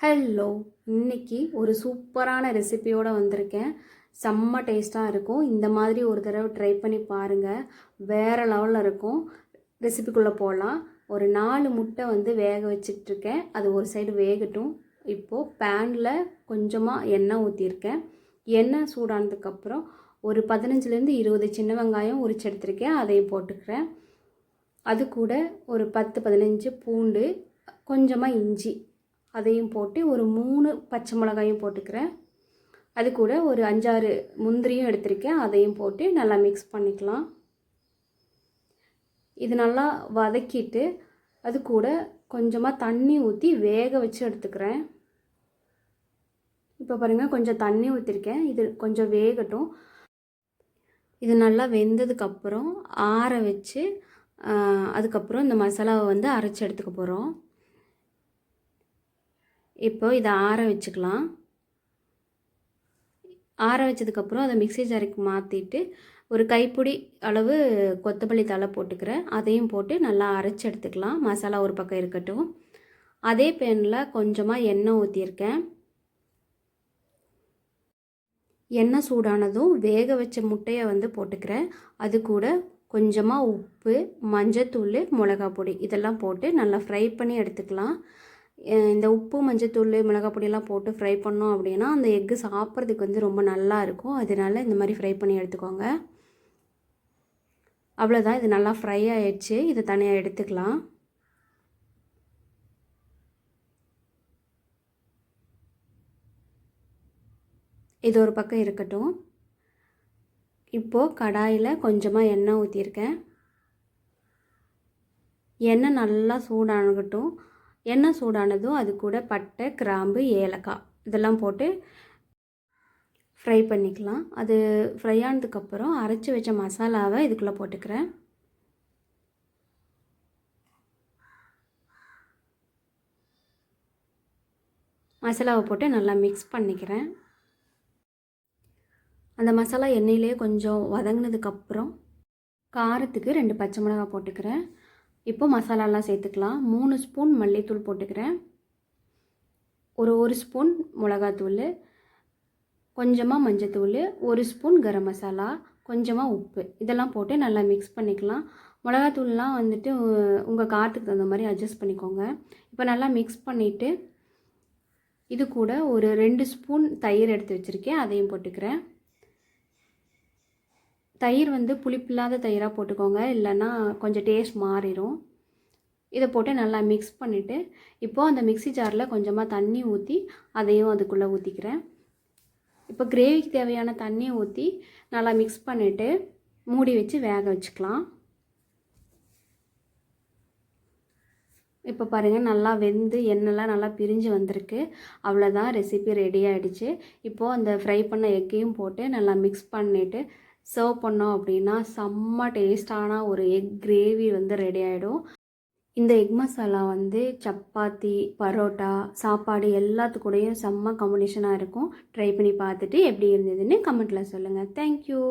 Hello, இன்னைக்கு ஒரு சூப்பரான ரெசிபியோடு வந்திருக்கேன். செம்ம டேஸ்ட்டாக இருக்கும். இந்த மாதிரி ஒரு தடவை ட்ரை பண்ணி பாருங்கள். வேறு லெவலில் இருக்கும். ரெசிபிக்குள்ளே போகலாம். ஒரு 4 முட்டை வேக வச்சிட்ருக்கேன். அது ஒரு சைடு வேகட்டும். இப்போது பேனில் கொஞ்சமாக எண்ணெய் ஊற்றிருக்கேன். எண்ணெய் சூடானதுக்கப்புறம் ஒரு 15லேருந்து 20 சின்ன வெங்காயம் உரிச்சு எடுத்திருக்கேன். அதையும் போட்டுக்கிறேன். அது கூட ஒரு 10-15 பூண்டு, கொஞ்சமாக இஞ்சி அதையும் போட்டு ஒரு 3 பச்சை மிளகாயும் போட்டுக்கிறேன். அது கூட ஒரு 5-6 முந்திரியும் எடுத்திருக்கேன். அதையும் போட்டு நல்லா மிக்ஸ் பண்ணிக்கலாம். இது நல்லா வதக்கிட்டு அது கூட கொஞ்சமாக தண்ணி ஊற்றி வேக வச்சு எடுத்துக்கிறேன். இப்போ பாருங்கள், கொஞ்சம் தண்ணி ஊற்றிருக்கேன். இது கொஞ்சம் வேகட்டும். இது நல்லா வெந்ததுக்கப்புறம் ஆற வச்சு அதுக்கப்புறம் இந்த மசாலாவை அரைச்சி எடுத்துக்க போகிறோம். இப்போ இதை ஆற வச்சுக்கலாம். ஆற வச்சதுக்கப்புறம் அதை மிக்ஸி ஜாருக்கு மாற்றிட்டு ஒரு கைப்பிடி அளவு கொத்தமல்லி தழை போட்டுக்கிறேன். அதையும் போட்டு நல்லா அரைச்சி எடுத்துக்கலாம். மசாலா ஒரு பக்கம் இருக்கட்டும். அதே பேனில் கொஞ்சமாக எண்ணெய் ஊற்றியிருக்கேன். எண்ணெய் சூடானதும் வேக வச்ச முட்டையை போட்டுக்கிறேன். அது கூட கொஞ்சமாக உப்பு, மஞ்சத்தூள், மிளகாய் பொடி இதெல்லாம் போட்டு நல்லா ஃப்ரை பண்ணி எடுத்துக்கலாம். இந்த உப்பு, மஞ்சத்தூள், மிளகாய் பொடியெல்லாம் போட்டு ஃப்ரை பண்ணோம் அப்படின்னா அந்த எக்கு சாப்பிட்றதுக்கு ரொம்ப நல்லா இருக்கும். அதனால இந்த மாதிரி ஃப்ரை பண்ணி எடுத்துக்கோங்க. அவ்வளோதான், இது நல்லா ஃப்ரை ஆயிடுச்சு. இதை தனியாக எடுத்துக்கலாம். இது ஒரு பக்கம் இருக்கட்டும். இப்போது கடாயில் கொஞ்சமாக எண்ணெய் ஊற்றியிருக்கேன். எண்ணெய் நல்லா சூடாகட்டும். எண்ணெய் சூடானதும் அது கூட பட்டை, கிராம்பு, ஏலக்காய் இதெல்லாம் போட்டு ஃப்ரை பண்ணிக்கலாம். அது ஃப்ரை ஆனதுக்கப்புறம் அரைச்சி வச்ச மசாலாவை இதுக்குள்ளே போட்டுக்கிறேன். மசாலாவை போட்டு நல்லா மிக்ஸ் பண்ணிக்கிறேன். அந்த மசாலா எண்ணெயிலே கொஞ்சம் வதங்கினதுக்கப்புறம் காரத்துக்கு 2 பச்சை மிளகாய் போட்டுக்கிறேன். இப்போ மசாலாலாம் சேர்த்துக்கலாம். 3 ஸ்பூன் மல்லித்தூள் போட்டுக்கிறேன். ஒரு ஸ்பூன் மிளகாத்தூள், கொஞ்சமாக மஞ்சத்தூள், 1 ஸ்பூன் கரம் மசாலா, கொஞ்சமாக உப்பு இதெல்லாம் போட்டு நல்லா மிக்ஸ் பண்ணிக்கலாம். மிளகாத்தூள்லாம் உங்கள் காரத்துக்கு தகுந்த மாதிரி அட்ஜஸ்ட் பண்ணிக்கோங்க. இப்போ நல்லா மிக்ஸ் பண்ணிவிட்டு இது கூட ஒரு 2 ஸ்பூன் தயிர் எடுத்து வச்சுருக்கேன். அதையும் போட்டுக்கிறேன். தயிர் புளிப்பில்லாத தயிராக போட்டுக்கோங்க, இல்லைன்னா கொஞ்சம் டேஸ்ட் மாறிடும். இதை போட்டு நல்லா மிக்ஸ் பண்ணிவிட்டு இப்போது அந்த மிக்ஸி ஜாரில் கொஞ்சமாக தண்ணி ஊற்றி அதையும் அதுக்குள்ளே ஊற்றிக்கிறேன். இப்போ கிரேவிக்கு தேவையான தண்ணியை ஊற்றி நல்லா மிக்ஸ் பண்ணிவிட்டு மூடி வச்சு வேக வச்சுக்கலாம். இப்போ பாருங்கள், நல்லா வெந்து எண்ணெய்லாம் நல்லா பிரிஞ்சு வந்திருக்கு. அவ்வளோதான், ரெசிபி ரெடி ஆகிடுச்சு. இப்போது அந்த ஃப்ரை பண்ண எக்கையும் போட்டு நல்லா மிக்ஸ் பண்ணிவிட்டு சர்வ் பண்ணோம் அப்படின்னா செம்ம டேஸ்டான ஒரு எக் கிரேவி ரெடி ஆகிடும். இந்த எக் மசாலா சப்பாத்தி, பரோட்டா, சாப்பாடு எல்லாத்துக்கூடையும் செம்ம காம்பினேஷனாக இருக்கும். ட்ரை பண்ணி பார்த்துட்டு எப்படி இருந்ததுன்னு கமெண்ட்டில் சொல்லுங்கள். தேங்க்யூ.